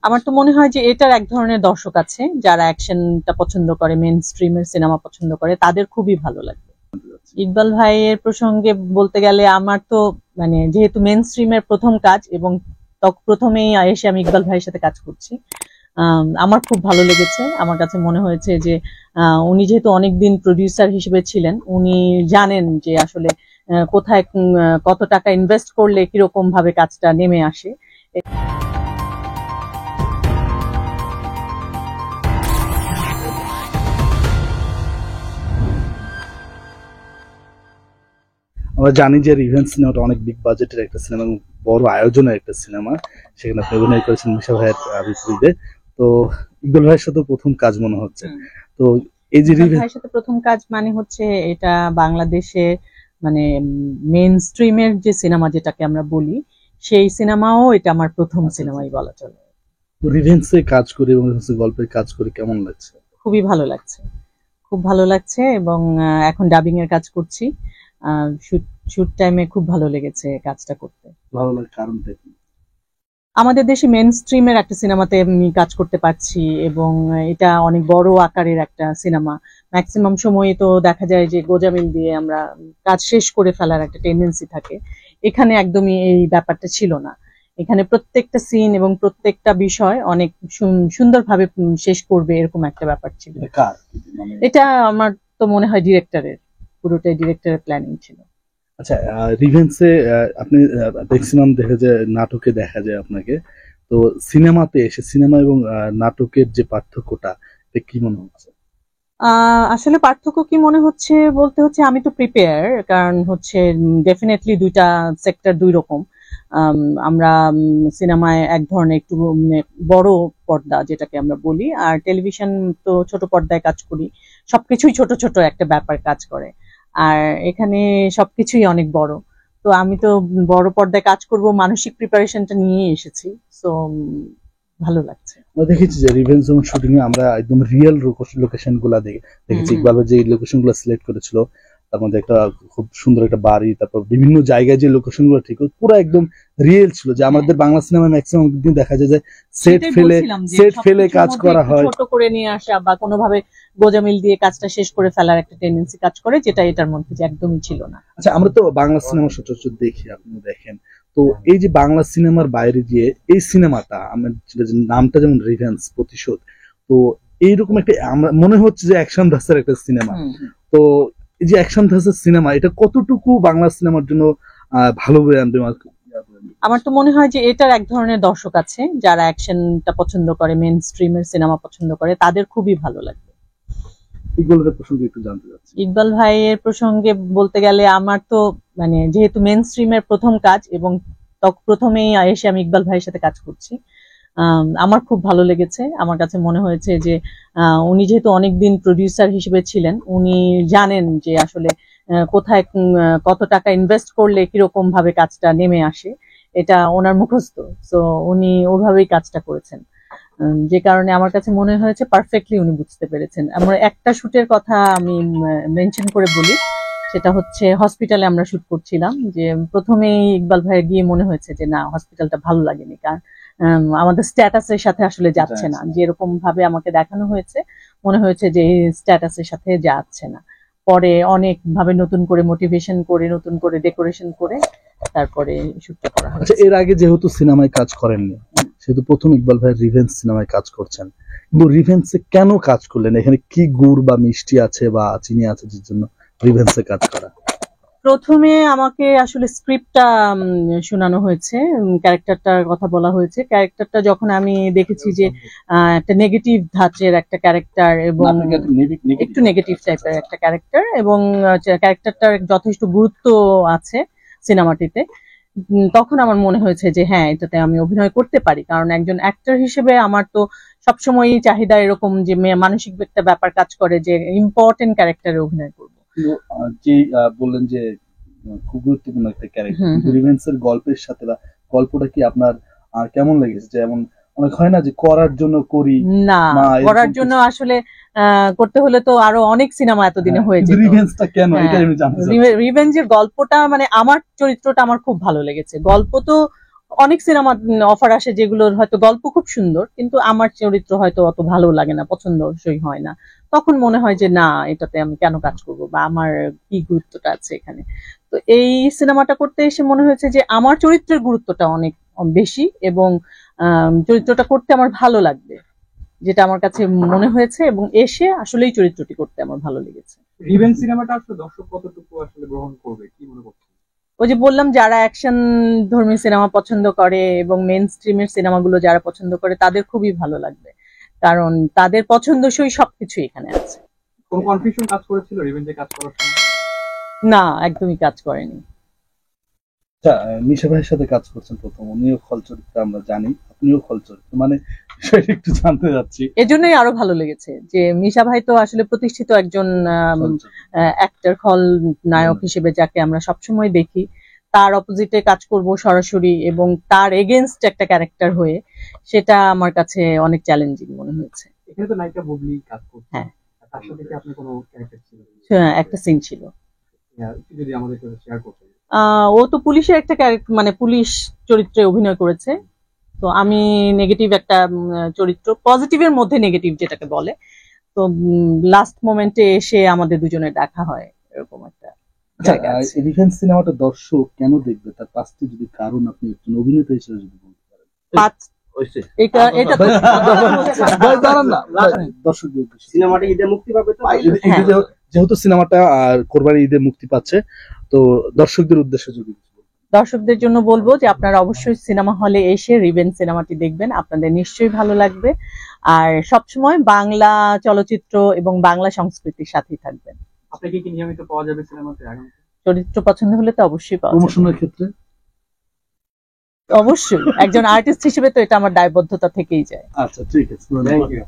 আমার তো মনে হয় যে এটার এক ধরনের দর্শক আছে যারা অ্যাকশনটা পছন্দ করে, মেইন স্ট্রিমের সিনেমা পছন্দ করে, তাদের খুবই ভালো লাগবে। ইকবাল ভাইয়ের প্রসঙ্গে বলতে গেলে আমার তো মানে যেহেতু মেইন স্ট্রিমের প্রথম কাজ এবং প্রথমেই এসে আমি ইকবাল ভাইয়ের সাথে কাজ করছি, আমার খুব ভালো লেগেছে। আমার কাছে মনে হয়েছে যে উনি যেহেতু অনেকদিন প্রডিউসার হিসেবে ছিলেন, উনি জানেন যে আসলে কোথায় কত টাকা ইনভেস্ট করলে কিরকম ভাবে কাজটা নেমে আসে। আমরা জানি যে রিভেঞ্জ সিনেমাটা অনেক বিগ বাজেটের একটা সিনেমা এবং বড় আয়োজনের একটা সিনেমা, সেখানে আপনি অভিনয় করেছেন মিশা ভাইয়ের বিপরীতে। তো ইকবাল ভাইয়ের সাথে প্রথম কাজ মনে হচ্ছে। তো এই যে ইকবাল ভাইয়ের সাথে প্রথম কাজ মানে হচ্ছে এটা বাংলাদেশে মানে মেইন স্ট্রিমের যে সিনেমা যেটাকে আমরা বলি, সেই সিনেমাও এটা আমার প্রথম সিনেমাই বলা চলে। রিভেঞ্জে কাজ করে এবং গল্পের কাজ করে কেমন লাগছে? খুবই ভালো লাগছে, খুব ভালো লাগছে। এবং এখন ডাবিং এর কাজ করছি। শুট টাইমে খুব ভালো লেগেছে কাজটা করতে। ভালো লাগার কারণটা কি? আমাদের দেশে মেইন স্ট্রিমের একটা সিনেমাতে আমি কাজ করতে পারছি এবং এটা অনেক বড় আকারের একটা সিনেমা। ম্যাক্সিমাম সময় তো দেখা যায় যে গোজামিল দিয়ে আমরা কাজ শেষ করে ফেলার একটা টেন্ডেন্সি থাকে, এখানে একদমই এই ব্যাপারটা ছিল না। এখানে প্রত্যেকটা সিন এবং প্রত্যেকটা বিষয় অনেক সুন্দরভাবে শেষ করবে এরকম একটা ব্যাপার ছিল। এটা আমার তো মনে হয় ডিরেক্টরের, পুরোটাই ডিরেক্টরের প্ল্যানিং ছিল। আচ্ছা, রিভেন্সে আপনি ম্যাক্সিমাম দেখা যায় নাটকে দেখা যায় আপনাকে, তো সিনেমাতে এসে সিনেমা এবং নাটকের যে পার্থক্যটা কি মনে হচ্ছে? আসলে পার্থক্য কি মনে হচ্ছে বলতে হচ্ছে আমি তো প্রিপেয়ার, কারণ হচ্ছে ডেফিনেটলি দুইটা সেক্টর দুই রকম। আমরা সিনেমায় এক ধরনের একটু বড় পর্দা যেটাকে আমরা বলি, আর টেলিভিশন তো ছোট পর্দায় কাজ করি, সবকিছুই ছোট ছোট একটা ব্যাপার কাজ করে। আর এখানে সবকিছুই অনেক বড়। তো আমি তো বড় পর্দায় কাজ করব, মানসিক প্রিপারেশনটা নিয়ে এসেছি। সো ভালো লাগছে। আমরা দেখেছি যে রিভেঞ্জ এবং শুটিং এ আমরা একদম রিয়েল লোকেশন গুলা দেখেছি। ইকবাল যে লোকেশন গুলো সিলেক্ট করেছিল, তার মধ্যে একটা খুব সুন্দর একটা বাড়ি, তারপর বিভিন্ন জায়গায় যে লোকেশন গুলো ঠিক পুরো একদম রিয়েল ছিল। যে আমাদের বাংলা সিনেমা ম্যাক্সিমাম দিন দেখা যায় যে সেট ফেলে কাজ করা হয়, ছোট করে নিয়ে আসা বা কোনোভাবে গোজামিল দিয়ে কাজটা শেষ করে ফেলার একটা টেন্ডেন্সি কাজ করে, যেটা এটার মধ্যে যে একদমই ছিল না। আচ্ছা, আমরা তো বাংলা সিনেমা সচরাচর দেখি, আপনি দেখেন, তো এই যে বাংলা সিনেমার বাইরে গিয়ে এই সিনেমাটা আমার নামটা যেমন রিভেঞ্জ, প্রতিশোধ, তো এইরকম একটা আমরা মনে হচ্ছে যে অ্যাকশন ধাসের একটা সিনেমা। তো এই যে অ্যাকশন ধাসের সিনেমা, এটা কতটুকু বাংলা সিনেমার জন্য ভালো বয়ে আনবে? আমার তো মনে হয় যে এটার এক ধরনের দর্শক আছে যারা অ্যাকশনটা পছন্দ করে, মেইন স্ট্রিমের সিনেমা পছন্দ করে, তাদের খুবই ভালো লাগবে। ইকবালের প্রসঙ্গে একটু জানতে চাচ্ছি। ইকবাল ভাইয়ের প্রসঙ্গে বলতে গেলে আমার তো মানে যেহেতু মেইন স্ট্রিমের প্রথম কাজ এবং প্রথমেই এসে আমি ইকবাল ভাইয়ের সাথে কাজ করছি, আমার খুব ভালো লেগেছে। আমার কাছে মনে হয়েছে যে উনি যেহেতু অনেকদিন প্রডিউসার হিসেবে ছিলেন, উনি জানেন যে আসলে কোথায় কত টাকা ইনভেস্ট করলে কিরকম ভাবে কাজটা নেমে আসে, এটা ওনার মুখস্থ। সো উনি ওভাবেই কাজটা করেছেন, যে কারণে আমার কাছে মনে হয়েছে পারফেক্টলি উনি বুঝতে পেরেছেন। আমরা একটা শুটের কথা আমি মেনশন করে বলি, সেটা হচ্ছে হসপিটালে আমরা শুট করছিলাম। যে প্রথমেই ইকবাল ভাইয়ের গিয়ে মনে হয়েছে যে না, হসপিটালটা ভালো লাগেনি, কারণ আমাদের স্ট্যাটাসের সাথে আসলে যাচ্ছে না, যেরকম ভাবে আমাকে দেখানো হয়েছে মনে হয়েছে যে এই স্ট্যাটাসের সাথে যাচ্ছে না। পরে অনেক ভাবে নতুন করে মোটিভেশন করে, নতুন করে ডেকোরেশন করে তারপরে শুটটা করা হয়েছে। এর আগে যেহেতু সিনেমায় কাজ করেননি, সেহেতু প্রথম ইকবাল ভাই রিভেঞ্জ সিনেমায় কাজ করছেন, কিন্তু রিভেঞ্জে কেন কাজ করলেন? এখানে কি গুড় বা মিষ্টি আছে বা চিনি আছে যার জন্য রিভেঞ্জে কাজ করা? প্রথমে আমাকে আসলে স্ক্রিপ্টটা শোনানো হয়েছে, ক্যারেক্টারটার কথা বলা হয়েছে। ক্যারেক্টারটা যখন আমি দেখেছি যে একটা নেগেটিভ ধাঁচের একটা ক্যারেক্টার এবং একটু নেগেটিভ টাইপের একটা ক্যারেক্টার, এবং ক্যারেক্টারটার যথেষ্ট গুরুত্ব আছে সিনেমাটিতে, তখন আমার মনে হয়েছে যে হ্যাঁ, এটাতে আমি অভিনয় করতে পারি। কারণ একজন অ্যাক্টর হিসেবে আমার তো সবসময়ই চাহিদা এরকম যে মানসিক একটা ব্যাপার কাজ করে যে ইম্পর্টেন্ট ক্যারেক্টারে অভিনয় করবো। যে বললেন যে খুব গুরুত্বপূর্ণ একটা ক্যারেক্টার, রিভেঞ্জের গল্পের সাথে বা গল্পটা কি আপনার কেমন লেগেছে? যেমন অনেক হয় না যে করার জন্য করি না, করার জন্য আসলে করতে হলে তো আরো অনেক সিনেমা এতদিনে হয়ে যেত। রিভেঞ্জটা কেন, এটা আমি জানতে চাই। রিভেঞ্জের গল্পটা মানে আমার চরিত্রটা আমার খুব ভালো লেগেছে। গল্প তো অনেক সিনেমা অফার আসে যেগুলোর হয়তো গল্প খুব সুন্দর, কিন্তু আমার চরিত্র হয়তো অত ভালো লাগে না, পছন্দসই হয় না। তখন মনে হয় যে না, এটাতে আমি কেন কাজ করব, বা আমার কি গুরুত্বটা আছে এখানে। তো এই সিনেমাটা করতে এসে মনে হয়েছে যে আমার চরিত্রের গুরুত্বটা অনেক বেশি, এবং চরিত্রটা করতে আমার ভালো লাগবে, যেটা আমার কাছে মনে হয়েছে, এবং এসে আসলেই চরিত্রটি করতে আমার ভালো লেগেছে। রিভেঞ্জ সিনেমাটা আসলে দর্শক কতটুকু আসলে গ্রহণ করবে কি মনে করছেন? ওই যে বললাম, যারা অ্যাকশন ধর্মী সিনেমা পছন্দ করে এবং মেইন স্ট্রিমের সিনেমাগুলো যারা পছন্দ করে তাদের খুবই ভালো লাগবে, কারণ তাদের পছন্দসই সবকিছু এখানে আছে। কোন কনফিউশন কাজ করেছিল রিভেঞ্জে কাজ করার সময়? না, একদমই কাজ করেনি। আচ্ছা, মিশা ভাইয়ের সাথে কাজ করছেন প্রথম, উনিও খল চরিত্র আমরা জানি, আপনিও খল চরিত্র, মানে বিষয়টা একটু জানতে যাচ্ছি। এজন্যই আরো ভালো লেগেছে যে মিশা ভাই তো আসলে প্রতিষ্ঠিত একজন খল চরিত্র। অ্যাক্টর, খল নায়ক হিসেবে যাকে আমরা সবসময় দেখি, তার অপোজিটে কাজ করব সরাসরি এবং তার এগেনস্ট একটা ক্যারেক্টার হয়ে, সেটা আমার কাছে অনেক চ্যালেঞ্জিং মনে হয়েছে। এখানে তো নায়িকা বুবলি কাজ করছে, হ্যাঁ। তার সাথে কি আপনি কোনো ক্যারেক্টার ছিল? হ্যাঁ, একটা সিন ছিল। একটু যদি আমাদের শেয়ার করতেন। ও তো পুলিশের একটা ক্যারেক্টার, মানে পুলিশ চরিত্রে অভিনয় করেছে। তো আমি নেগেটিভ একটা চরিত্র, পজিটিভের মধ্যে নেগেটিভ যেটাকে বলে। তো লাস্ট মোমেন্টে এসে আমাদের দুজনের দেখা হয়, এরকম একটা জায়গা আছে। রিভেঞ্জ সিনেমাটা দর্শক কেন দেখবে, তার পাঁচটি যদি কারণ আপনি একজন অভিনেতা হিসেবে যদি বলতে পারেন। এটা এটা তো ভাই দাঁড়ান না, দর্শকদের উদ্দেশ্যে। সিনেমাটা ঈদে মুক্তি পাবে তো? ঈদে যেহেতু সিনেমাটা আর কোরবানি ঈদে মুক্তি পাচ্ছে, তো দর্শকদের উদ্দেশ্যে যদি কিছু বলেন। দর্শকদের জন্য বলবো যে আপনারা অবশ্যই সিনেমা হলে এসে রিভেঞ্জ সিনেমাটি দেখবেন, আপনাদের নিশ্চয়ই ভালো লাগবে। আর সবসময় বাংলা চলচ্চিত্র এবং বাংলা সংস্কৃতির সাথেই থাকবেন। আপনাকে কি নিয়মিত পাওয়া যাবে সিনেমাতে আগামী? চরিত্র পছন্দ হলে তো অবশ্যই পাওয়া যাবে। প্রমোশনের ক্ষেত্রে অবশ্যই একজন আর্টিস্ট হিসেবে তো এটা আমার দায়বদ্ধতা থেকেই যায়। আচ্ছা, ঠিক আছে, থ্যাংক ইউ।